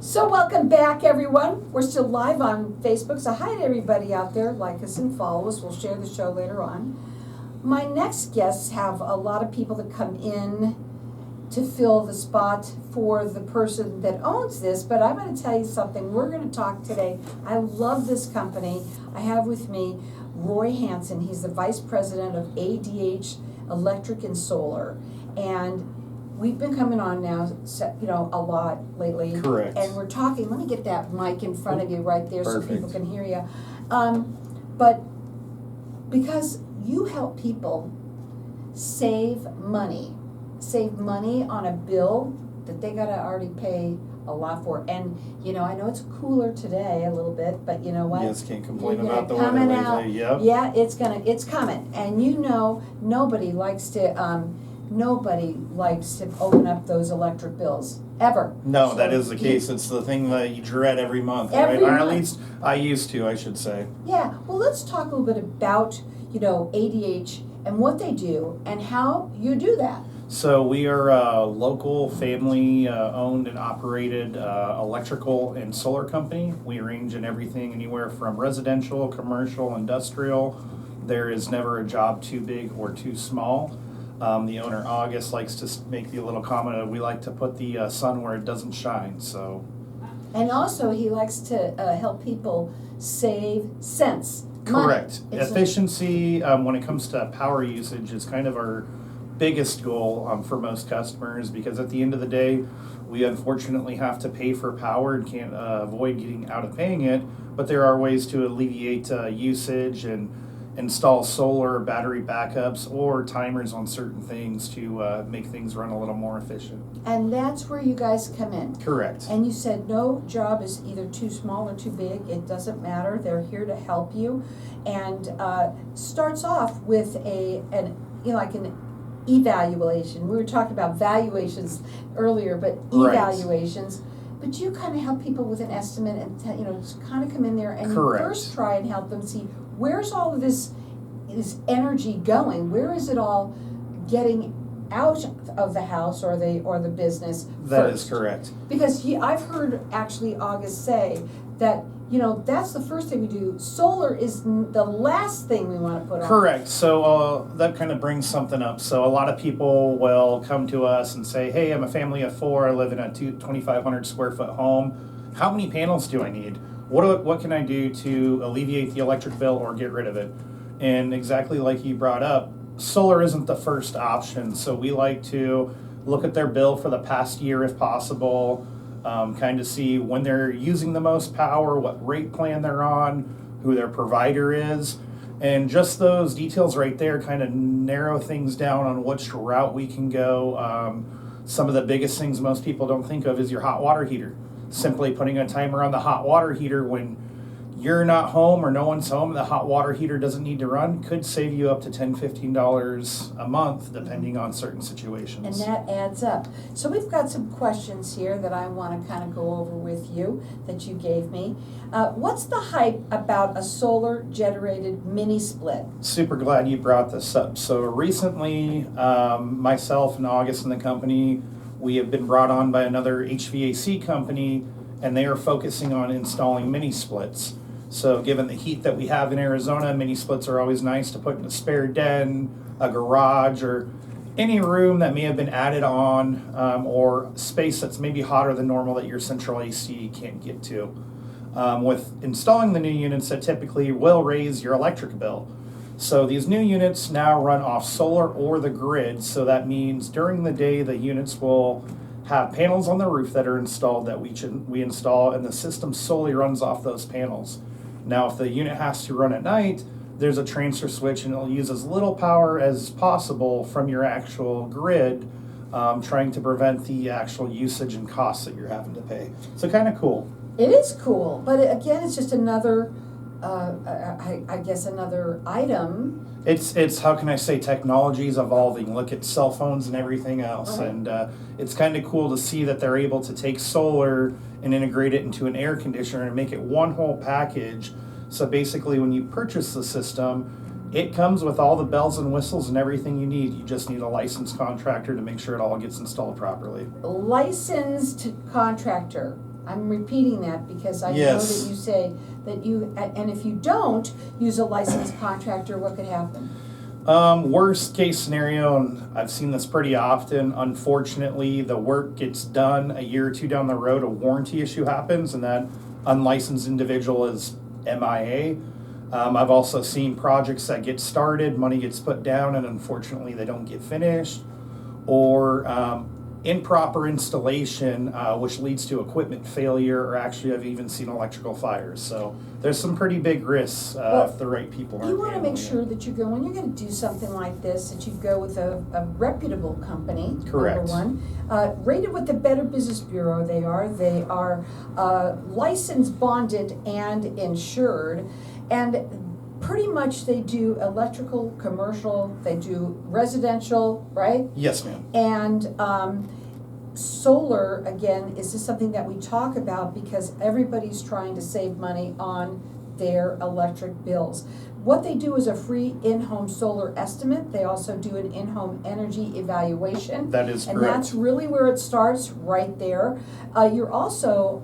So welcome back, everyone. We're still live on Facebook, so hi to everybody out there. Like us and follow us. We'll share the show later on. My next guests have a lot of people that come in to fill the spot for the person that owns this, but I'm going to tell you something. We're going to talk today. I love this company. I have with me Roy Hansen. He's the Vice President of ADH Electric and Solar, and we've been coming on now, a lot lately. Correct. And we're talking, let me get that mic in front of you right there Perfect. so people can hear you. But because you help people save money on a bill that they gotta already pay a lot for. And, I know it's cooler today a little bit, but you know what? Yes, can't complain Yeah, about the weather coming lately. out. Yep. Yeah, it's coming. And nobody likes to open up those electric bills, ever. No, So that is the case. It's the thing that you dread every month, Every right? Or month. at least I used to, I should say. Yeah, well, let's talk a little bit about, ADH and what they do and how you do that. So we are a local family owned and operated electrical and solar company. We range in everything anywhere from residential, commercial, industrial. There is never a job too big or too small. The owner, August, likes to make the little comment of we like to put the sun where it doesn't shine. So, And also, he likes to help people save cents. correct. Money. It's Efficiency when it comes to power usage is kind of our biggest goal for most customers, because at the end of the day, we unfortunately have to pay for power and can't avoid getting out of paying it. But there are ways to alleviate usage and install solar battery backups or timers on certain things to make things run a little more efficient. And that's where you guys come in. Correct. And you said no job is either too small or too big. It doesn't matter. They're here to help you. And starts off with an evaluation. We were talking about valuations earlier, but evaluations. But you kind of help people with an estimate and just kind of come in there and Correct. you first try and help them see where's all of this energy going? Where is it all getting out of the house or the business? That first? is correct. Because I've heard actually August say that that's the first thing we do. Solar is the last thing we want to put on. Correct. So that kind of brings something up. So a lot of people will come to us and say, hey, I'm a family of 4. I live in a 2,500 square foot home. How many panels do I need? What can I do to alleviate the electric bill or get rid of it? And exactly like you brought up, solar isn't the first option. So we like to look at their bill for the past year if possible, kind of see when they're using the most power, what rate plan they're on, who their provider is. And just those details right there kind of narrow things down on which route we can go. Some of the biggest things most people don't think of is your hot water heater. Simply putting a timer on the hot water heater when you're not home or no one's home, the hot water heater doesn't need to run, could save you up to $10, $15 a month, depending on certain situations. And that adds up. So we've got some questions here that I want to kind of go over with you that you gave me. What's the hype about a solar-generated mini split? Super glad you brought this up. So recently, myself and August and the company, we have been brought on by another HVAC company, and they are focusing on installing mini splits. So given the heat that we have in Arizona, mini splits are always nice to put in a spare den, a garage, or any room that may have been added on, or space that's maybe hotter than normal that your central AC can't get to. With installing the new units, that typically will raise your electric bill. So these new units now run off solar or the grid, so that means during the day the units will have panels on the roof that are installed that we install, and the system solely runs off those panels. Now if the unit has to run at night, there's a transfer switch and it'll use as little power as possible from your actual grid, trying to prevent the actual usage and costs that you're having to pay. So kind of cool. It is cool, but again, it's just another, I guess, another item. It's how can I say, technology's evolving. Look at cell phones and everything else. Right. And it's kind of cool to see that they're able to take solar and integrate it into an air conditioner and make it one whole package. So basically when you purchase the system, it comes with all the bells and whistles and everything you need. You just need a licensed contractor to make sure it all gets installed properly. Licensed contractor. I'm repeating that because I know Yes. that you say that you, and if you don't use a licensed contractor, what could happen? Worst case scenario, and I've seen this pretty often, unfortunately, the work gets done a year or two down the road, a warranty issue happens, and that unlicensed individual is MIA. I've also seen projects that get started, money gets put down, and unfortunately they don't get finished, or improper installation, which leads to equipment failure, or actually I've even seen electrical fires. So there's some pretty big risks if the right people aren't You want to make handling sure it. that when you're going to do something like this, that you go with a reputable company. Correct. Number one, rated with the Better Business Bureau. They are licensed, bonded, and insured, and pretty much they do electrical, commercial, they do residential, right? Yes, ma'am. And solar, again, is this something that we talk about because everybody's trying to save money on their electric bills. What they do is a free in-home solar estimate. They also do an in-home energy evaluation. That is And correct. that's really where it starts, right there. You're also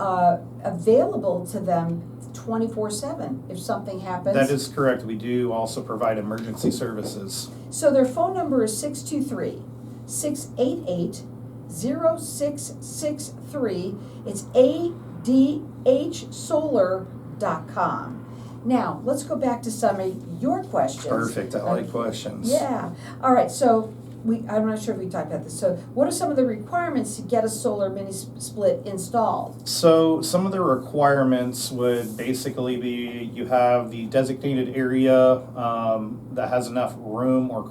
available to them 24/7 if something happens. That is correct. We do also provide emergency services. So their phone number is 623-688-0663. It's ADHSolar.com. Now, let's go back to some of your questions. Perfect. I like questions. Yeah. All right, so I'm not sure if we talked about this. So what are some of the requirements to get a solar mini split installed? So some of the requirements would basically be you have the designated area that has enough room or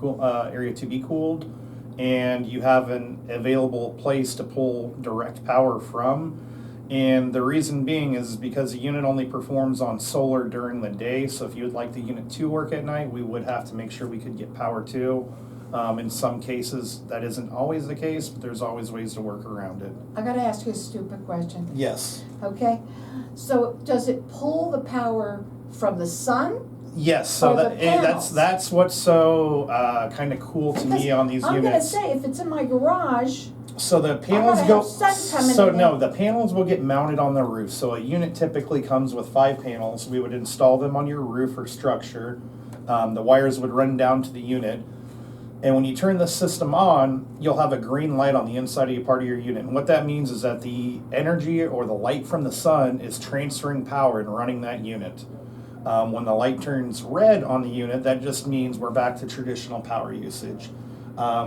area to be cooled, and you have an available place to pull direct power from. And the reason being is because the unit only performs on solar during the day. So if you would like the unit to work at night, we would have to make sure we could get power to. In some cases, that isn't always the case, but there's always ways to work around it. I gotta ask you a stupid question. Yes. Okay? So does it pull the power from the sun? Yes, so Or the panels. that's what's so kind of cool to me on these I'm units. gonna say, if it's in my garage, So the panels gotta go. have sun coming So in no, it. the panels will get mounted on the roof. So a unit typically comes with 5 panels. We would install them on your roof or structure. The wires would run down to the unit. And when you turn the system on, you'll have a green light on the inside of your part of your unit. And what that means is that the energy or the light from the sun is transferring power and running that unit. When the light turns red on the unit, that just means we're back to traditional power usage.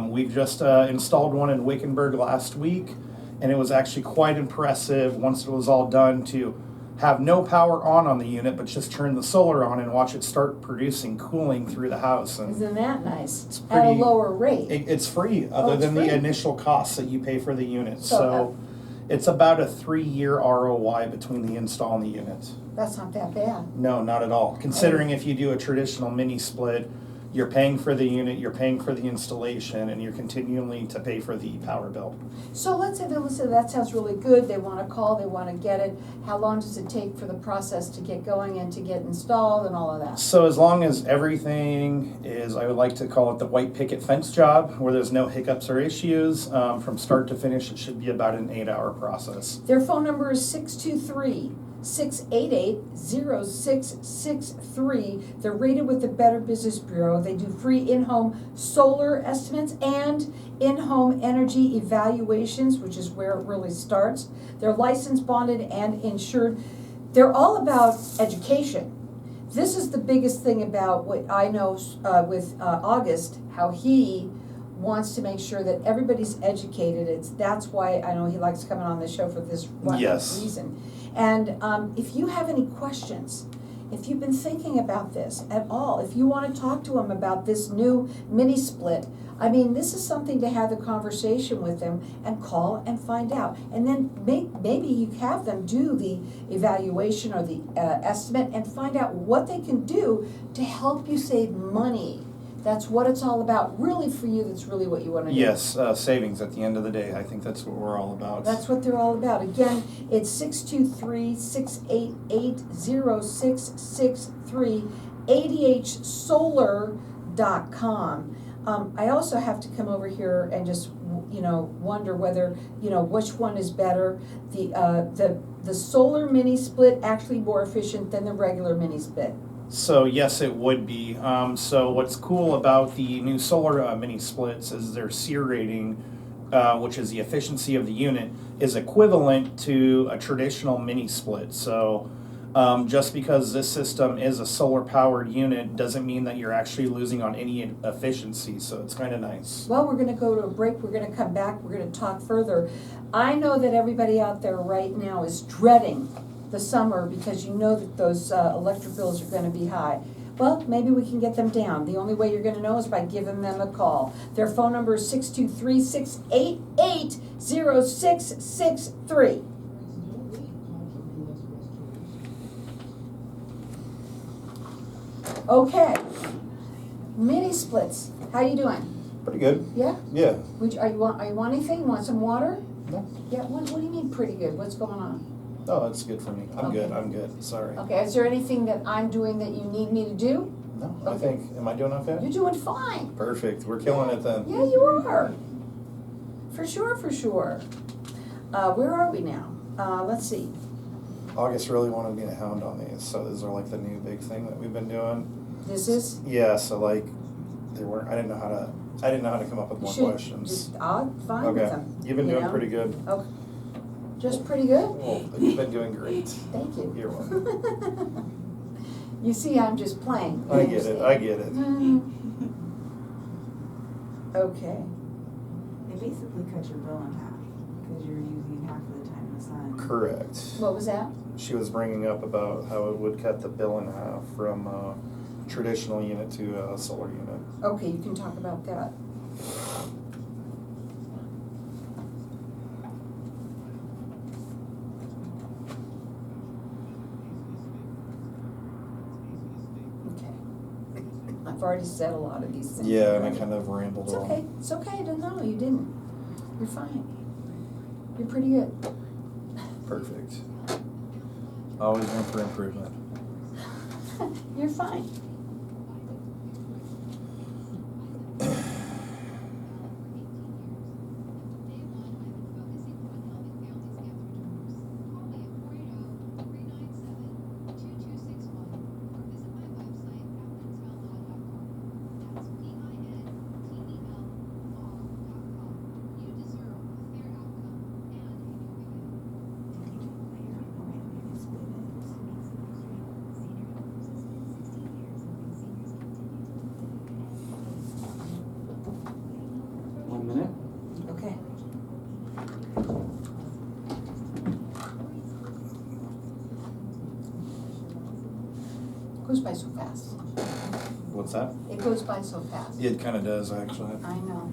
We've just installed one in Wickenburg last week, and it was actually quite impressive once it was all done to have no power on the unit, but just turn the solar on and watch it start producing cooling through the house. And isn't that nice? It's At a pretty- lower rate. it's free, other it's than free? the initial costs that you pay for the unit. So, So it's about a 3-year ROI between the install and the unit. That's not that bad. No, not at all. Considering if you do a traditional mini split, you're paying for the unit, you're paying for the installation, and you're continuing to pay for the power bill. So let's say they listen, that sounds really good, they wanna call, they wanna get it. How long does it take for the process to get going and to get installed and all of that? So as long as everything is, I would like to call it the white picket fence job, where there's no hiccups or issues, from start to finish, it should be about an 8-hour process. Their phone number is 623-688-0663. They're rated with the Better Business Bureau. They do free in-home solar estimates and in-home energy evaluations, which is where it really starts. They're licensed, bonded, and insured. They're all about education. This is the biggest thing about what I know with August, how he wants to make sure that everybody's educated. That's why I know he likes coming on the show for this Yes. reason. And if you have any questions, if you've been thinking about this at all, if you want to talk to him about this new mini split, I mean, this is something to have a conversation with him and call and find out. And then maybe you have them do the evaluation or the estimate and find out what they can do to help you save money. That's what it's all about. Really, for you, that's really what you want to do. Yes, savings at the end of the day. I think that's what we're all about. That's what they're all about. Again, it's 623-688-0663, ADHSolar.com. I also have to come over here and just, wonder whether, which one is better. The solar mini split actually more efficient than the regular mini split. So yes, it would be. So what's cool about the new solar mini splits is their SEER rating, which is the efficiency of the unit, is equivalent to a traditional mini split. So just because this system is a solar powered unit doesn't mean that you're actually losing on any efficiency. So it's kind of nice. Well, we're going to go to a break. We're going to come back. We're going to talk further. I know that everybody out there right now is dreading the summer because that those electric bills are going to be high. Well, maybe we can get them down. The only way you're going to know is by giving them a call. Their phone number is 623-688-0663. Okay, mini splits. How you doing? Pretty good. Yeah. Yeah. Are you want anything? You want some water? No. Yeah. What do you mean pretty good? What's going on? No, that's good for me. I'm Okay. good. I'm good. Sorry. Okay. Is there anything that I'm doing that you need me to do? No, Okay. I think. Am I doing okay? You're doing fine. Perfect. We're killing it then. Yeah, you are. For sure. For sure. Where are we now? Let's see. August really wanted me to hound on these, so these are like the new big thing that we've been doing. This is. Yeah. So like, they weren't. I didn't know how to come up with more questions. Fine with Okay. them. You've been doing pretty good. Okay. Just pretty good. Well, you've been doing great. Thank you. You're welcome. You see, I'm just playing. I get it. I get it. Okay. They basically cut your bill in half because you're using half of the time in the sun. Correct. What was that? She was bringing up about how it would cut the bill in half from a traditional unit to a solar unit. Okay, you can talk about that. Okay. I've already said a lot of these things. Yeah, and I already. kind of rambled It's on. okay. It's okay. No, you didn't. You're fine. You're pretty good. Perfect. Always room for improvement. You're fine. Okay. Goes by so fast. What's that? It goes by so fast. It kind of does, actually. I know.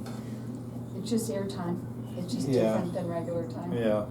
It's just airtime. It's just Yeah. different than regular time. Yeah.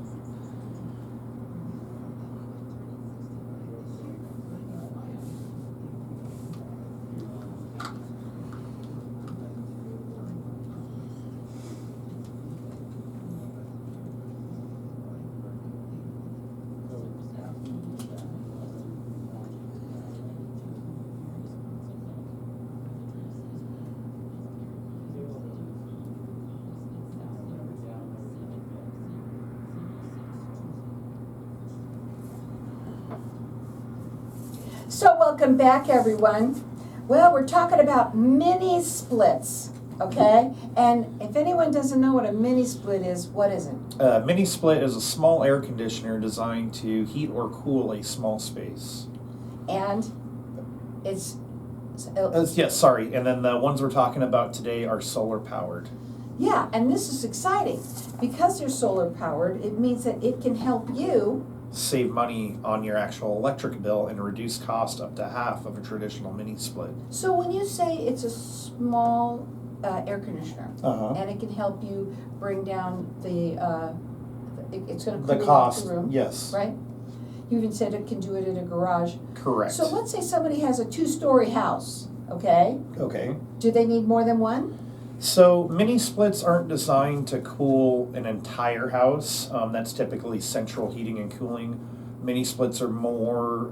So welcome back, everyone. Well, we're talking about mini splits, okay? And if anyone doesn't know what a mini split is, what is it? Mini split is a small air conditioner designed to heat or cool a small space. And it's Yes, sorry. And then the ones we're talking about today are solar powered. yeah, and this is exciting because they're solar powered. It means that it can help you. Save money on your actual electric bill and reduce cost up to half of a traditional mini split. So when you say it's a small air conditioner, Uh-huh. and it can help you bring down it's going to The cool cost, the room, yes, right? You even said it can do it in a garage. correct. So let's say somebody has a 2-story house, okay? Okay. Do they need more than one? So mini splits aren't designed to cool an entire house. That's typically central heating and cooling. Mini splits are more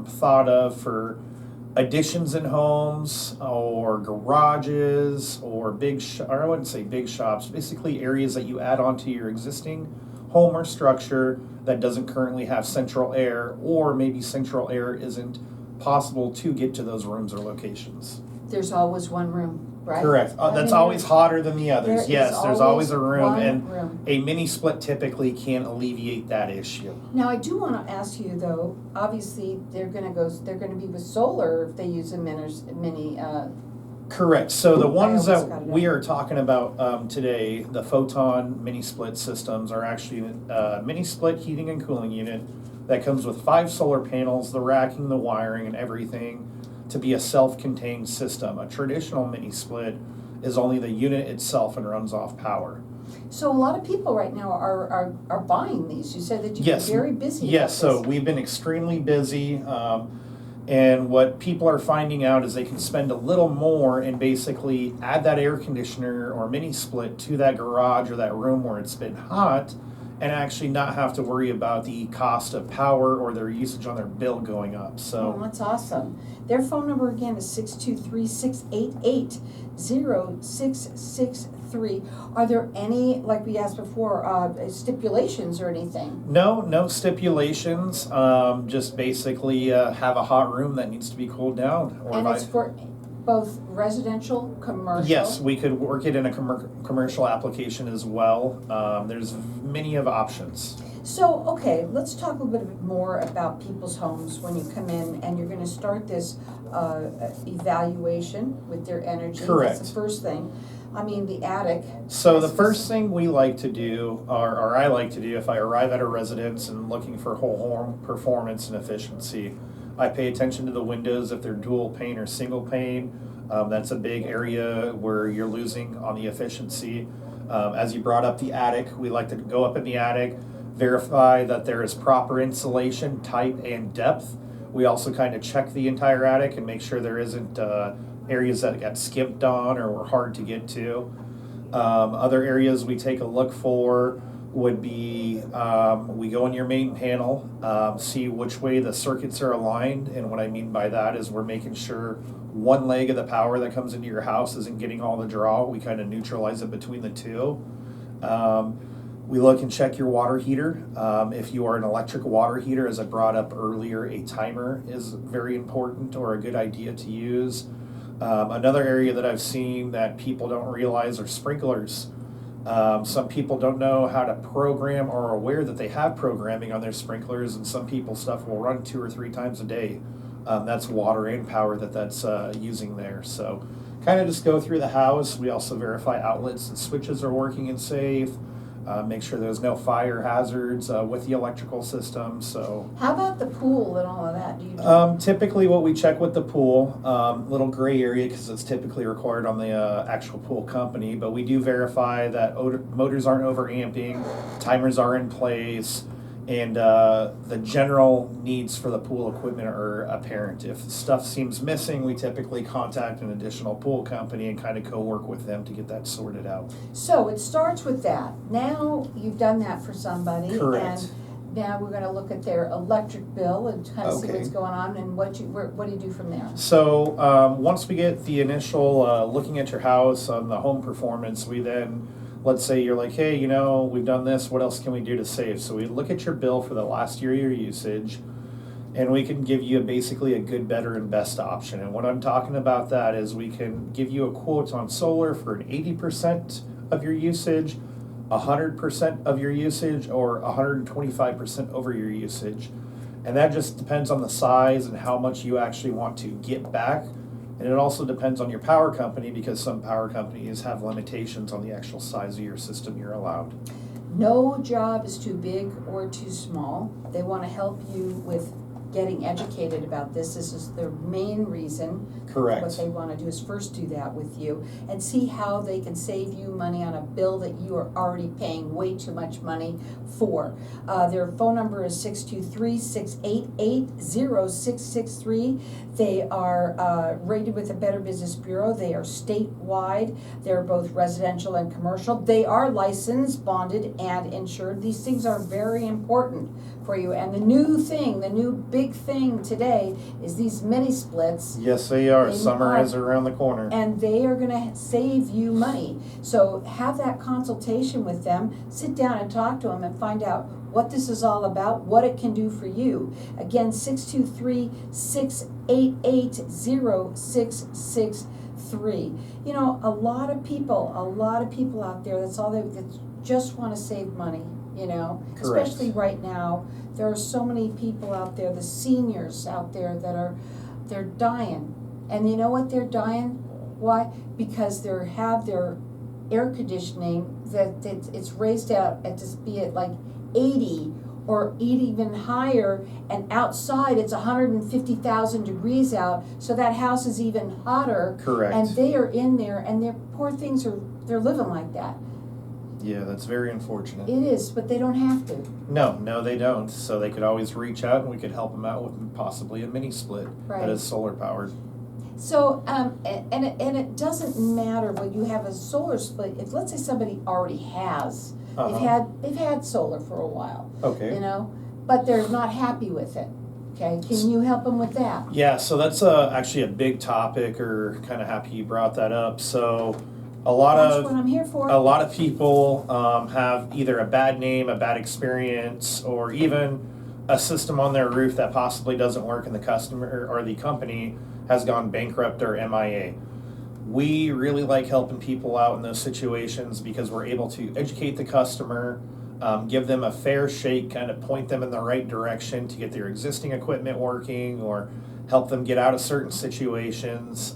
thought of for additions in homes or garages or or I wouldn't say big shops, basically areas that you add onto your existing home or structure that doesn't currently have central air, or maybe central air isn't possible to get to those rooms or locations. There's always one room, right? Correct. I That's mean, always hotter than the there others. is Yes, there's always a room, one and room. a mini split typically can alleviate that issue. Now, I do wanna ask you though, obviously, they're gonna be with solar if they use a mini, Correct. So the ones almost got that it we out. are talking about today, the photon mini split systems, are actually a mini split heating and cooling unit that comes with 5 solar panels, the racking, the wiring, and everything to be a self-contained system. A traditional mini split is only the unit itself and runs off power. So a lot of people right now are buying these. You said that you've been Yes. very busy about Yes, so this. we've been extremely busy. And what people are finding out is they can spend a little more and basically add that air conditioner or mini split to that garage or that room where it's been hot, and actually not have to worry about the cost of power or their usage on their bill going up. Oh, So that's awesome. Their phone number again is 623-688-0663. Are there any, like we asked before, stipulations or anything? no stipulations. Just basically have a hot room that needs to be cooled down. And it's for both residential, commercial? Yes, we could work it in a commercial application as well. There's many of options. So, okay, let's talk a little bit more about people's homes when you come in and you're gonna start this evaluation with their energy. Correct. That's the first thing. I mean, the attic. So the first thing we like to do, or I like to do, if I arrive at a residence and looking for whole home performance and efficiency, I pay attention to the windows if they're dual pane or single pane. That's a big area where you're losing on the efficiency. As you brought up the attic, we like to go up in the attic, verify that there is proper insulation, type, and depth. We also kind of check the entire attic and make sure there isn't areas that got skimped on or were hard to get to. Other areas we take a look for would be, we go in your main panel, see which way the circuits are aligned, and what I mean by that is we're making sure one leg of the power that comes into your house isn't getting all the draw. We kind of neutralize it between the two. We look and check your water heater. If you are an electric water heater, as I brought up earlier, a timer is very important or a good idea to use. Another area that I've seen that people don't realize are sprinklers. Some people don't know how to program or are aware that they have programming on their sprinklers, and some people's stuff will run 2 or 3 times a day. That's water and power that's using there. So kind of just go through the house. We also verify outlets and switches are working and safe. Make sure there's no fire hazards with the electrical system. So How about the pool and all of that? Do you typically what we check with the pool, little gray area because it's typically required on the actual pool company, but we do verify that motors aren't overamping, timers are in place, and the general needs for the pool equipment are apparent. If stuff seems missing, we typically contact an additional pool company and kind of co-work with them to get that sorted out. So it starts with that. Now you've done that for somebody. Correct. And now we're gonna look at their electric bill and kind of see Okay. what's going on and what do you do from there? So once we get the initial looking at your house on the home performance, we then, let's say you're like, hey, we've done this, what else can we do to save? So we look at your bill for the last year of your usage, and we can give you basically a good, better, and best option. And what I'm talking about that is we can give you a quote on solar for an 80% of your usage, 100% of your usage, or 125% over your usage. And that just depends on the size and how much you actually want to get back. And it also depends on your power company, because some power companies have limitations on the actual size of your system you're allowed. No job is too big or too small. They want to help you with getting educated about this. This is their main reason. Correct. What they want to do is first do that with you and see how they can save you money on a bill that you are already paying way too much money for. Their phone number is 623-688-0663. They are rated with the Better Business Bureau. They are statewide. They're both residential and commercial. They are licensed, bonded, and insured. These things are very important for you. And the new big big thing today is these mini splits. Yes, they are. They Summer are. is around the corner. And they are gonna save you money. So have that consultation with them, sit down and talk to them and find out what this is all about, what it can do for you. Again, 623-688-0663. You know, a lot of people out there, that's all that just wanna save money, you know? Correct. Especially right now, there are so many people out there, the seniors out there they're dying. And you know what they're dying? Why? Because they have their air conditioning that it's raised out at just be it like 80 or even higher, and outside it's 150,000 degrees out, so that house is even hotter. Correct. And they are in there, and their poor things they're living like that. Yeah, that's very unfortunate. It is, but they don't have to. No, they don't. So they could always reach out and we could help them out with possibly a mini split Right. that is solar powered. So, and it doesn't matter when you have a solar split. If let's say somebody already has, they've had solar for a while, Okay. you know, but they're not happy with it. Okay, can you help them with that? Yeah, so that's actually a big topic, or kind of happy you brought that up. So That's what I'm here for. a lot of people have either a bad name, a bad experience, or even a system on their roof that possibly doesn't work and the customer or the company has gone bankrupt or MIA. We really like helping people out in those situations because we're able to educate the customer, give them a fair shake, kind of point them in the right direction to get their existing equipment working or help them get out of certain situations.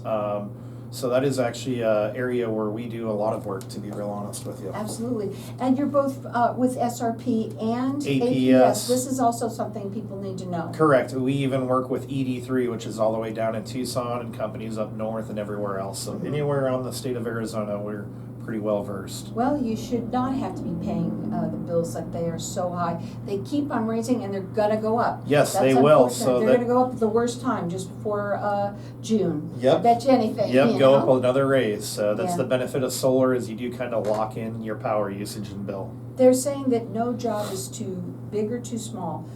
So that is actually an area where we do a lot of work, to be real honest with you. Absolutely. And you're both with SRP and APS. This is also something people need to know. Correct. We even work with ED3, which is all the way down in Tucson, and companies up north and everywhere else. So anywhere around the state of Arizona, we're pretty well versed. Well, you should not have to be paying the bills like they are so high. They keep on raising and they're gonna go up. Yes, That's they will. unfortunate. So they're gonna go up at the worst time, just before June. Yep. Bet you anything. Yep, you go know? up another raise. That's Yeah. the benefit of solar, is you do kind of lock in your power usage and bill. They're saying that no job is too big or too small.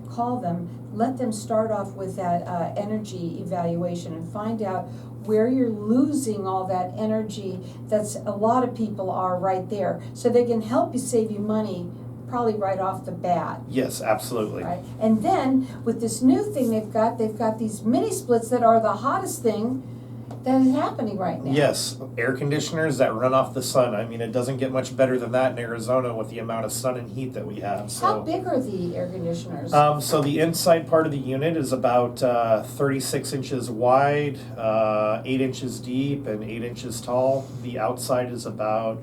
Call them, let them start off with that energy evaluation and find out where you're losing all that energy. That's a lot of people are right there. So they can help you save you money probably right off the bat. Yes, absolutely. Right? And then with this new thing they've got these mini splits that are the hottest thing that is happening right now. Yes, air conditioners that run off the sun. I mean, it doesn't get much better than that in Arizona with the amount of sun and heat that we have. So. How big are the air conditioners? So the inside part of the unit is about 36 inches wide, 8 inches deep, and 8 inches tall. The outside is about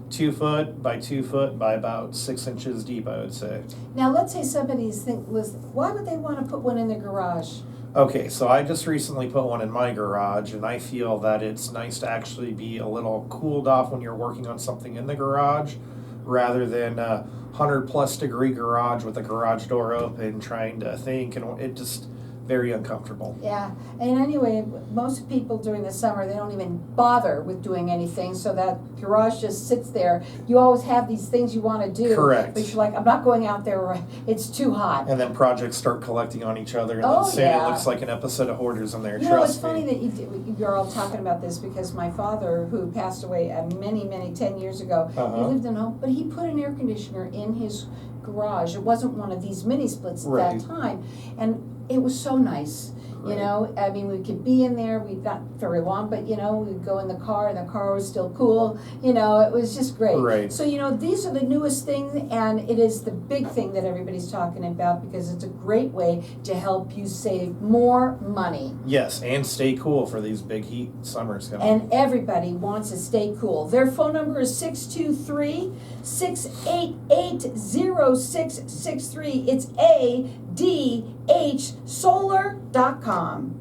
2 foot by 2 foot by about 6 inches deep, I would say. Now, let's say somebody's why would they want to put one in their garage? Okay, so I just recently put one in my garage, and I feel that it's nice to actually be a little cooled off when you're working on something in the garage, rather than a 100+ degree garage with the garage door open trying to think, and it just very uncomfortable. Yeah, and anyway, most people during the summer, they don't even bother with doing anything, so that garage just sits there. You always have these things you want to do. Correct. But you're like, I'm not going out there, it's too hot. And then projects start collecting on each other, and Oh, then soon yeah. it looks like an episode of Hoarders in there, You know, it's trust funny me. that you're all talking about this, because my father, who passed away many 10 years ago, he lived in home, but he put an air conditioner in his garage. It wasn't one of these mini splits at Right. that time, and it was so nice. You Right. know, I mean, we could be in there, not very long, but, you know, we'd go in the car and the car was still cool. You know, it was just great. Right. So, you know, these are the newest things, and it is the big thing that everybody's talking about, because it's a great way to help you save more money. Yes, and stay cool for these big heat summers coming. And everybody wants to stay cool. Their phone number is 623-688-0663. It's ADH Solar.com.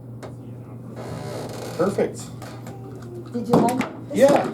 Perfect. Did you like it? Yeah.